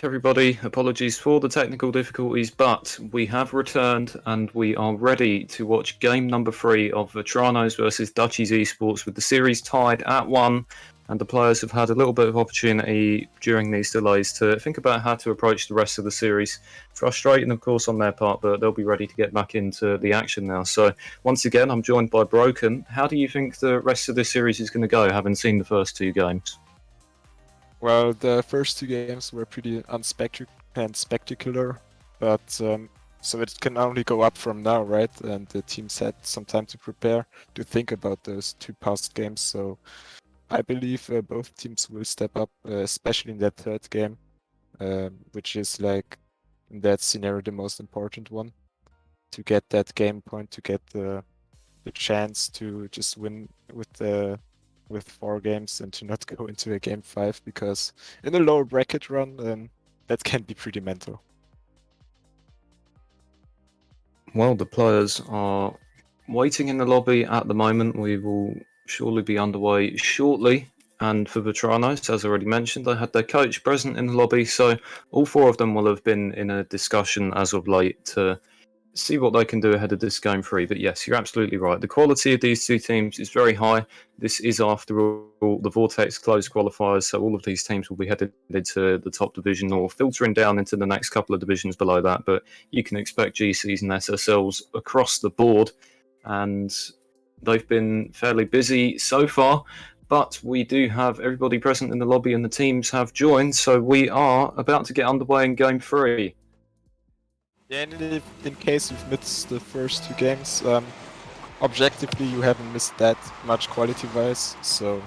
Everybody, apologies for the technical difficulties, but we have returned and we are ready to watch game number 3 of Veteranos versus Dutchies eSports with the series tied at 1, and the players have had a little bit of opportunity during these delays to think about how to approach the rest of the series. Frustrating, of course, on their part, but they'll be ready to get back into the action now. So, once again, I'm joined by Broken. How do you think the rest of this series is going to go, having seen the first 2 games? Well, the first 2 games were pretty unspectacular, but so it can only go up from now, right? And the teams had some time to prepare, to think about those 2 past games. So I believe both teams will step up, especially in that third game, which is like in that scenario the most important one, to get that game point, to get the chance to just win with 4 games and to not go into a game 5, because in a lower bracket run, that can be pretty mental. Well, the players are waiting in the lobby at the moment. We will surely be underway shortly. And for Veteranos, as I already mentioned, they had their coach present in the lobby, so all 4 of them will have been in a discussion as of late to see what they can do ahead of this game 3. But yes, you're absolutely right. The quality of these 2 teams is very high. This is, after all, the Vortex closed qualifiers, so all of these teams will be headed into the top division or filtering down into the next couple of divisions below that. But you can expect GCs and SSLs across the board, and they've been fairly busy so far. But we do have everybody present in the lobby and the teams have joined, so we are about to get underway in game 3. Yeah, and in case you've missed the first 2 games, objectively you haven't missed that much quality-wise, so...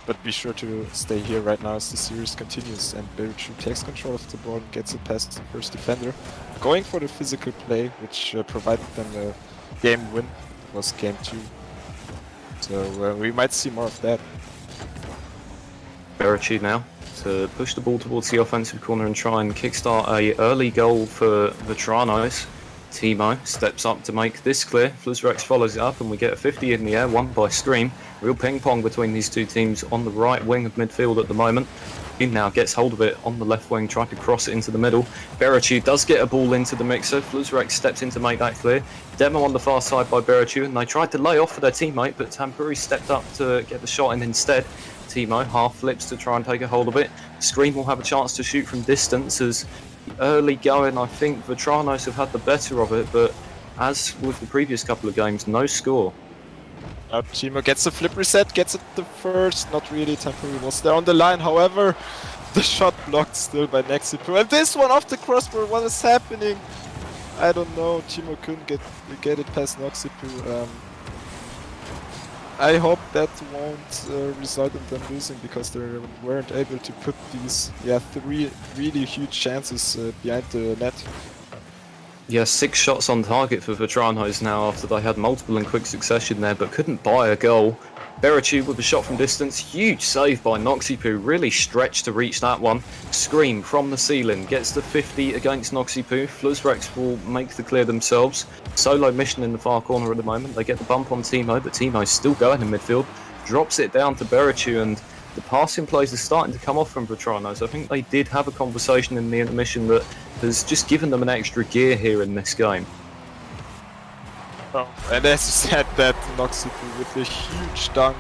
But be sure to stay here right now as the series continues, and Beruchu takes control of the ball and gets it past the first defender, going for the physical play, which provided them a game win. It was game 2. So we might see more of that. Berici now to push the ball towards the offensive corner and try and kickstart a early goal for Veteranos. Timo steps up to make this clear. Fluzrex follows it up and we get a 50 in the air, won by Scream. Real ping pong between these 2 teams on the right wing of midfield at the moment. He now gets hold of it on the left wing, trying to cross it into the middle. Berici does get a ball into the mixer. Fluzrex steps in to make that clear. Demo on the far side by Berici, and they tried to lay off for their teammate, but Tampuri stepped up to get the shot in instead. Timo half flips to try and take a hold of it. Scream will have a chance to shoot from distance as early going. I think Veteranos have had the better of it, but as with the previous couple of games, no score. Timo gets a flip reset, gets it the first, not really, Tampuri was there on the line, however, the shot blocked still by Nexipu, and this one off the crossbar, what is happening? I don't know, Timo couldn't get it past Nexipu. I hope that won't result in them losing, because they weren't able to put these 3 really huge chances behind the net. Yeah, 6 shots on target for Veteranos now after they had multiple in quick succession there, but couldn't buy a goal. Berici with a shot from distance, huge save by Noxipu, really stretched to reach that one. Scream from the ceiling, gets the 50 against Noxipu. Fluzrex will make the clear themselves. Solo mission in the far corner at the moment. They get the bump on Timo, but Timo's still going in midfield. Drops it down to Berici, and the passing plays are starting to come off from Veteranos. I think they did have a conversation in the intermission that has just given them an extra gear here in this game. Oh, and as you said, that Noxipu with a huge dunk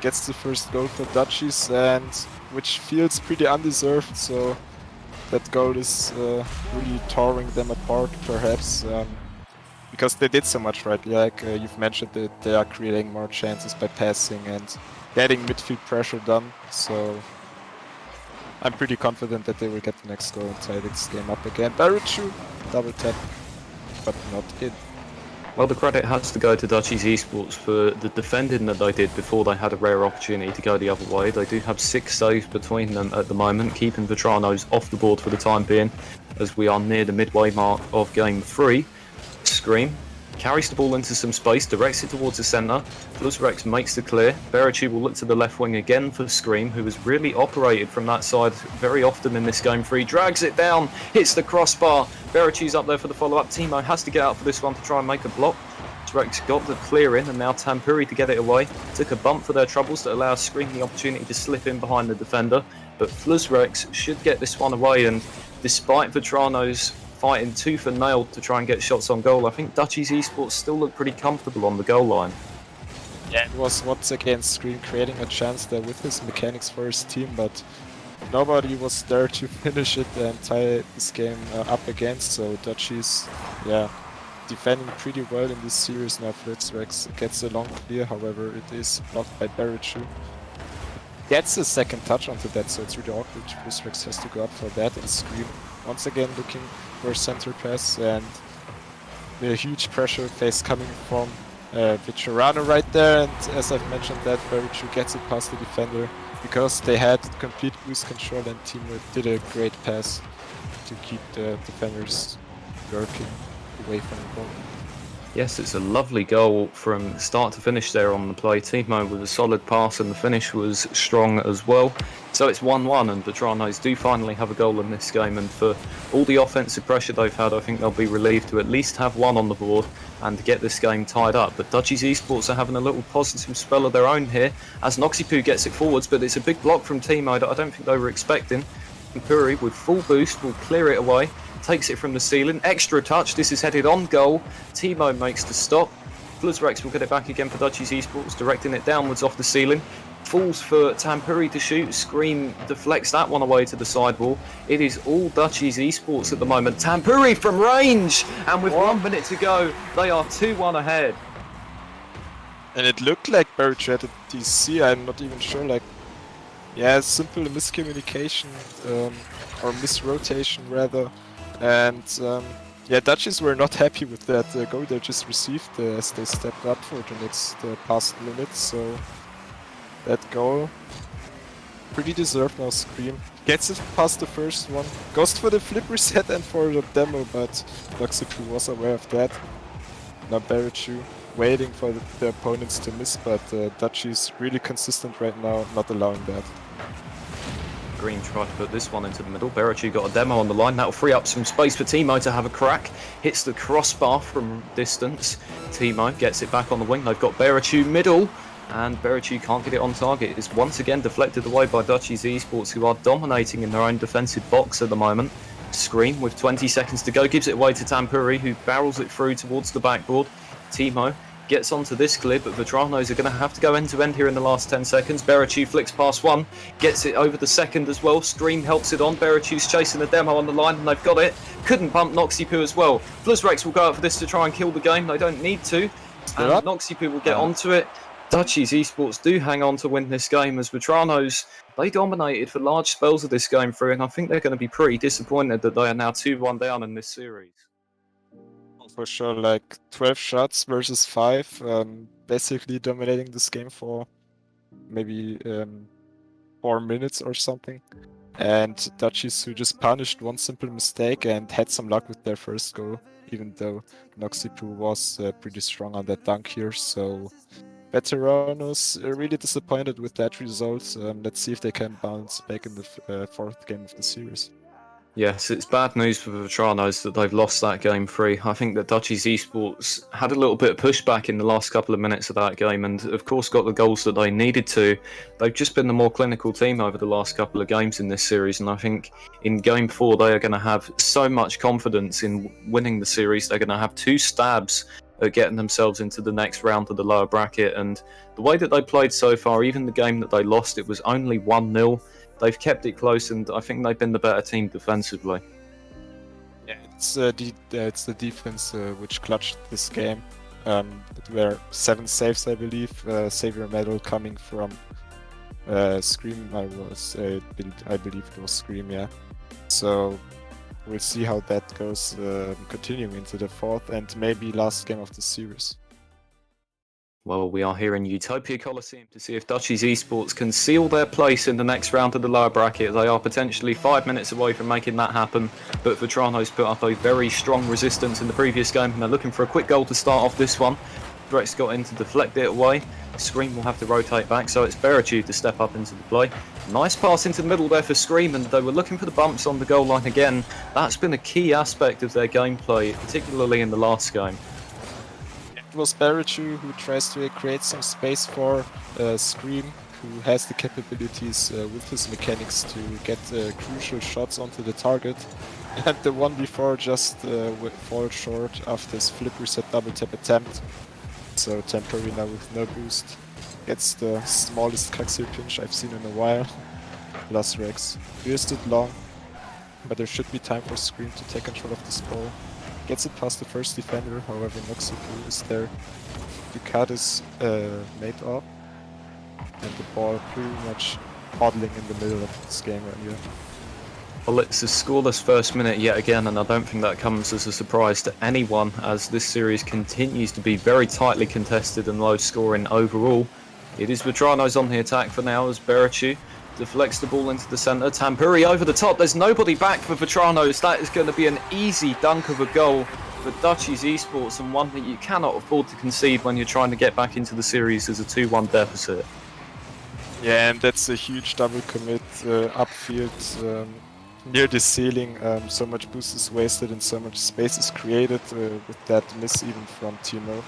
gets the first goal for Dutchies, and which feels pretty undeserved, so that goal is really tearing them apart, perhaps, because they did so much right. Like you've mentioned, that they are creating more chances by passing and getting midfield pressure done, so I'm pretty confident that they will get the next goal and tie this game up again. Baruchu, double tap, but not in. Well, the credit has to go to Dutchies eSports for the defending that they did before they had a rare opportunity to go the other way. They do have 6 saves between them at the moment, keeping Veteranos off the board for the time being, as we are near the midway mark of game 3. Scream carries the ball into some space, directs it towards the centre. Fluzrex makes the clear. Berici will look to the left wing again for Scream, who has really operated from that side very often in this game 3. Drags it down, hits the crossbar. Berici's up there for the follow-up. Timo has to get out for this one to try and make a block. Rex got the clear in, and now Tampuri to get it away. Took a bump for their troubles that allows Scream the opportunity to slip in behind the defender. but Fluzrex should get this one away, and despite Veteranos fighting tooth and nail to try and get shots on goal, I think Dutchies eSports still look pretty comfortable on the goal line. Yeah, it was once again Scream creating a chance there with his mechanics for his team, but nobody was there to finish it and tie this game up again. So Dutchies, yeah, defending pretty well in this series now. Fluzrex gets a long clear, however, it is blocked by Barachu. Gets a second touch onto that, so it's really awkward. Fluzrex has to go up for that, and Scream once again looking for a center pass, and the huge pressure phase coming from Veterano right there, and as I've mentioned that, Barachu gets it past the defender because they had complete boost control, and teamwork did a great pass to keep the defenders working away from the ball. Yes, it's a lovely goal from start to finish there on the play. Timo with a solid pass, and the finish was strong as well. So it's 1-1, and Veteranos do finally have a goal in this game, and for all the offensive pressure they've had, I think they'll be relieved to at least have one on the board and get this game tied up. But Dutchies eSports are having a little positive spell of their own here as Noxypoo gets it forwards, but it's a big block from Timo that I don't think they were expecting. Puri with full boost will clear it away, takes it from the ceiling, extra touch, this is headed on goal, Timo makes the stop, Fluzrex will get it back again for Dutchies eSports, directing it downwards off the ceiling, falls for Tampuri to shoot, Scream deflects that one away to the sidewall. It is all Dutchies eSports at the moment. Tampuri from range, and with 1 minute to go, they are 2-1 ahead. And it looked like Barachu had a DC, I'm not even sure, like, yeah, simple miscommunication, or misrotation rather. And yeah, Dutchies were not happy with that goal they just received as they stepped up for the next past minutes. So that goal, pretty deserved now. Scream gets it past the first one, goes for the flip reset and for the demo, but Noxypoo was aware of that. Now Barachu waiting for the opponents to miss, but Dutchies really consistent right now, not allowing that. Green tried to put this one into the middle. Barachu got a demo on the line. That'll free up some space for Timo to have a crack. Hits the crossbar from distance. Timo gets it back on the wing. They've got Barachu middle, and Barachu can't get it on target. It's once again deflected away by Dutchies eSports, who are dominating in their own defensive box at the moment. Scream with 20 seconds to go gives it away to Tampuri, who barrels it through towards the backboard. Timo gets onto this clear, but Veteranos are going to have to go end-to-end here in the last 10 seconds. Barachu flicks past one, gets it over the second as well. Scream helps it on. Barachu's chasing the demo on the line, and they've got it. Couldn't bump Noxypoo as well. Fluzrex will go out for this to try and kill the game. They don't need to. And Noxypoo will get onto it. Dutchies eSports do hang on to win this game, as Veteranos, they dominated for large spells of this game through, and I think they're going to be pretty disappointed that they are now 2-1 down in this series. For sure, like 12 shots versus 5, basically dominating this game for maybe 4 minutes or something. And Dutchies, who just punished one simple mistake and had some luck with their first goal, even though Noxypoo was pretty strong on that dunk here. So Veteranos are really disappointed with that result. Let's see if they can bounce back in the fourth game of the series. Yes, it's bad news for the Veteranos that they've lost that game 3. I think that Dutchies eSports had a little bit of pushback in the last couple of minutes of that game, and of course got the goals that they needed to. They've just been the more clinical team over the last couple of games in this series, and I think in game 4 they are going to have so much confidence in winning the series. They're going to have 2 stabs at getting themselves into the next round of the lower bracket, and the way that they played so far, even the game that they lost, it was only 1-0. They've kept it close, and I think they've been the better team defensively. Yeah, it's the defense which clutched this game. There were 7 saves, I believe. Savior medal coming from Scream. I believe it was Scream, yeah. So we'll see how that goes, continuing into the fourth and maybe last game of the series. Well, we are here in Utopia Coliseum to see if Dutchies eSports can seal their place in the next round of the lower bracket. They are potentially 5 minutes away from making that happen, but Veteranos put up a very strong resistance in the previous game, and they're looking for a quick goal to start off this one. Brett's got in to deflect it away. Scream will have to rotate back, so it's Barachu to step up into the play. Nice pass into the middle there for Scream, and they were looking for the bumps on the goal line again. That's been a key aspect of their gameplay, particularly in the last game. It was Barachu who tries to create some space for Scream, who has the capabilities with his mechanics to get crucial shots onto the target. And the one before just fall short after his flip reset double tap attempt. So Temporary now with no boost. Gets the smallest Kaxir pinch I've seen in a while. Plus Rex. Pierced it long, but there should be time for Scream to take control of this ball. Gets it past the first defender, however Noxipu is there. The cut is made off, and the ball pretty much hodling in the middle of this game right here. Well, it's a scoreless first minute yet again, and I don't think that comes as a surprise to anyone, as this series continues to be very tightly contested and low scoring overall. It is Veteranos on the attack for now as Berichu deflects the ball into the centre. Tampuri over the top. There's nobody back for Veteranos. That is going to be an easy dunk of a goal for Dutchies eSports, and one that you cannot afford to concede when you're trying to get back into the series as a 2-1 deficit. Yeah, and that's a huge double commit upfield near the ceiling. So much boost is wasted and so much space is created with that miss even from Timo.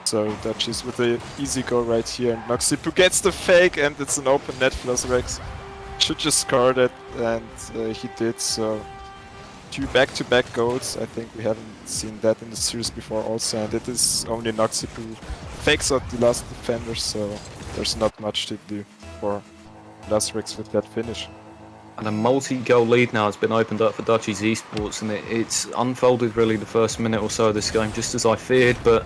So Dutchies with an easy goal right here, and Noxipu gets the fake, and it's an open net. Rex should just score that, and he did. So 2 back-to-back goals. I think we haven't seen that in the series before also, and it is only Noxipu who fakes out the last defender, so there's not much to do for Rex with that finish. And a multi-goal lead now has been opened up for Dutchies eSports, and it's unfolded really the first minute or so of this game, just as I feared, but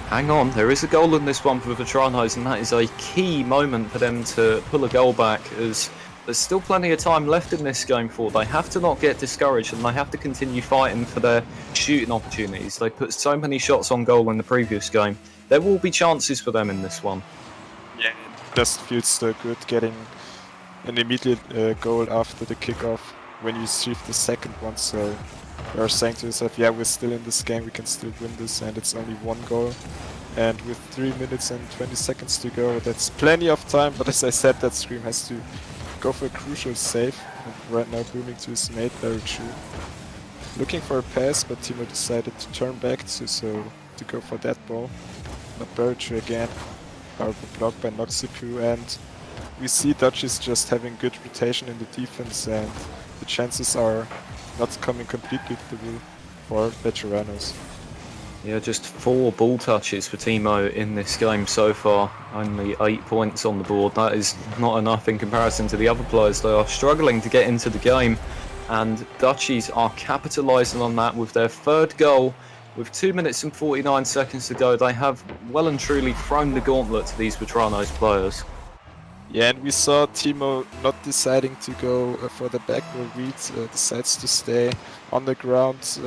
hang on, there is a goal in this one for Veteranos, and that is a key moment for them to pull a goal back, as there's still plenty of time left in this game for. They have to not get discouraged, and they have to continue fighting for their shooting opportunities. They put so many shots on goal in the previous game. There will be chances for them in this one. Yeah, it just feels so good getting an immediate goal after the kickoff when you receive the second one. So you're saying to yourself, yeah, we're still in this game, we can still win this, and it's only 1 goal. And with 3 minutes and 20 seconds to go, that's plenty of time, but as I said, that Scream has to go for a crucial save. And right now booming to his mate, Berichu. Looking for a pass, but Timo decided to turn back to go for that ball. But Berichu again, powerful block by Noxipu, and we see Dutchies just having good rotation in the defense, and the chances are not coming completely through for Veteranos. Yeah, just 4 ball touches for Timo in this game so far. Only 8 points on the board. That is not enough in comparison to the other players. They are struggling to get into the game, and Dutchies are capitalising on that with their 3rd goal. With 2 minutes and 49 seconds to go, they have well and truly thrown the gauntlet to these Veteranos players. Yeah, and we saw Timo not deciding to go for the backward read, decides to stay on the ground.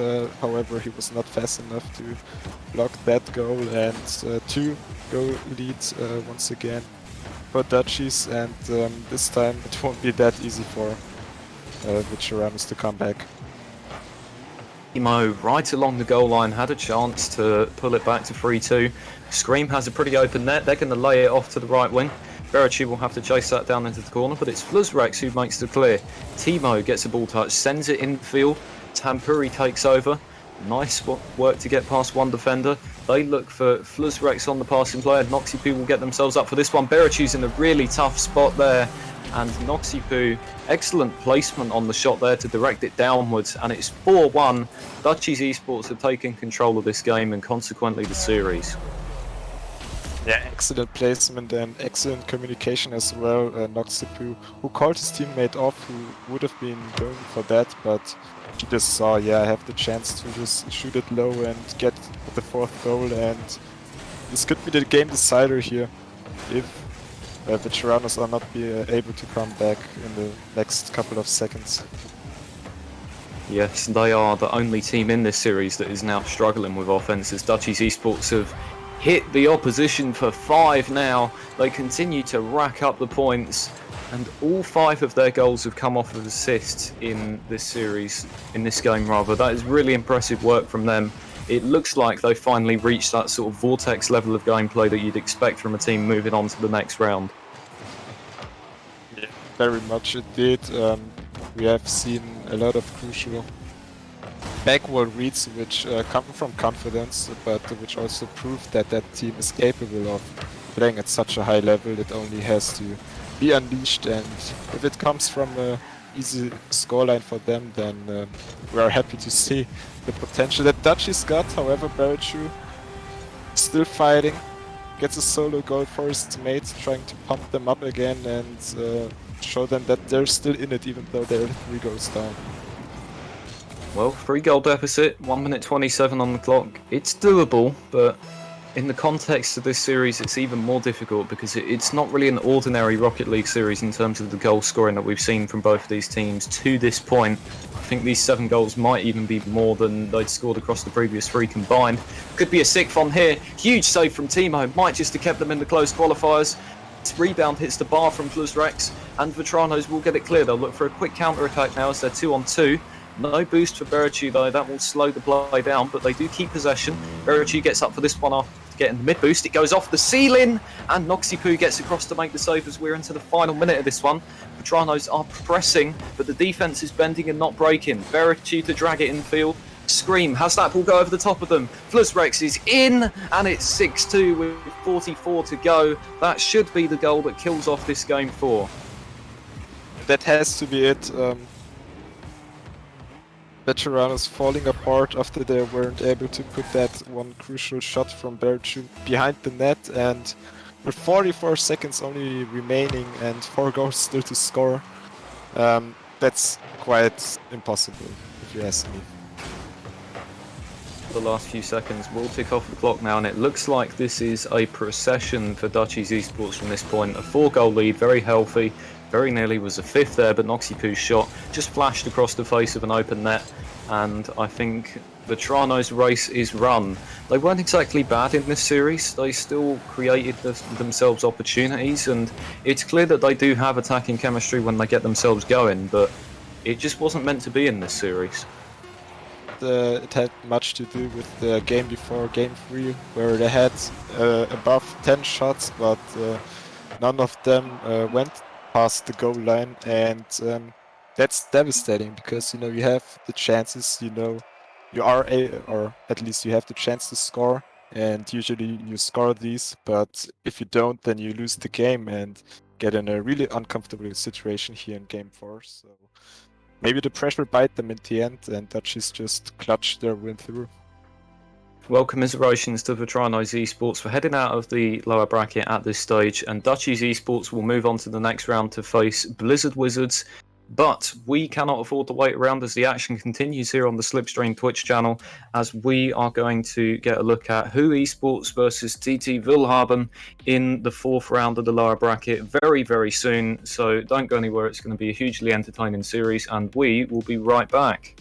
However, he was not fast enough to block that goal, and 2-goal lead once again for Dutchies, and this time it won't be that easy for Veteranos to come back. Timo, right along the goal line, had a chance to pull it back to 3-2. Scream has a pretty open net. They're going to lay it off to the right wing. Berichu will have to chase that down into the corner, but it's Rex who makes the clear. Timo gets a ball touch, sends it infield. Tampuri takes over. Nice work to get past one defender. They look for Rex on the passing player. Noxipu will get themselves up for this one. Berichu's in a really tough spot there, and Noxipu, excellent placement on the shot there to direct it downwards, and it's 4-1. Dutchies eSports have taken control of this game and consequently the series. Yeah, excellent placement and excellent communication as well. Noxipu, who called his teammate off, who would have been going for that, but he just saw, yeah, I have the chance to just shoot it low and get the 4th goal, and this could be the game decider here if Veteranos are not able to come back in the next couple of seconds. Yes, they are the only team in this series that is now struggling with offences. Dutchies eSports have hit the opposition for 5 now. They continue to rack up the points, and all 5 of their goals have come off of assists in this series, in this game rather. That is really impressive work from them. It looks like they finally reached that sort of Vortex level of gameplay that you'd expect from a team moving on to the next round. Yeah, very much it did. We have seen a lot of crucial backward reads which come from confidence, but which also prove that that team is capable of playing at such a high level. It only has to be unleashed, and if it comes from a easy scoreline for them, then we are happy to see the potential that Dutchies got. However, Barachu still fighting, gets a solo goal for his teammates, trying to pump them up again and show them that they're still in it, even though they're 3 goals down. Well, 3-goal deficit, 1 minute 27 on the clock. It's doable, but in the context of this series, it's even more difficult because it's not really an ordinary Rocket League series in terms of the goal scoring that we've seen from both of these teams to this point. I think these 7 goals might even be more than they'd scored across the previous 3 combined. Could be a sixth on here. Huge save from Timo. Might just have kept them in the close qualifiers. This rebound hits the bar from Rex, and Veteranos will get it clear. They'll look for a quick counter-attack now as they're 2-on-2. No boost for Barachu though, that will slow the play down, but they do keep possession. Barachu gets up for this one after getting the mid boost. It goes off the ceiling, and Noxipu gets across to make the save as we're into the final minute of this one. Veteranos are pressing, but the defense is bending and not breaking. Barachu to drag it in field. Scream, has that ball go over the top of them? Rex is in, and it's 6-2 with 44 to go. That should be the goal that kills off this game 4. That has to be it. Veteranos falling apart after they weren't able to put that one crucial shot from Barachu behind the net, and with 44 seconds only remaining and 4 goals still to score, that's quite impossible, if you ask me. The last few seconds will tick off the clock now, and it looks like this is a procession for Dutchies eSports from this point. A 4-goal lead, very healthy. Very nearly was a 5th there, but Noxipu's shot just flashed across the face of an open net, and I think Veteranos' race is run. They weren't exactly bad in this series. They still created themselves opportunities, and it's clear that they do have attacking chemistry when they get themselves going, but it just wasn't meant to be in this series. It had much to do with the game before, game 3, where they had above 10 shots, but none of them went past the goal line, and that's devastating because you have the chances, you are or at least you have the chance to score, and usually you score these, but if you don't, then you lose the game and get in a really uncomfortable situation here in game 4. So maybe the pressure bite them in the end, and Dutchies just clutch their win through. Well, commiserations to Veteranos eSports for heading out of the lower bracket at this stage, and Dutchies eSports will move on to the next round to face Blizzard Wizards. But we cannot afford to wait around as the action continues here on the Slipstream Twitch channel, as we are going to get a look at Who eSports versus TT Willhaben in the 4th round of the lower bracket very, very soon. So don't go anywhere, it's going to be a hugely entertaining series, and we will be right back.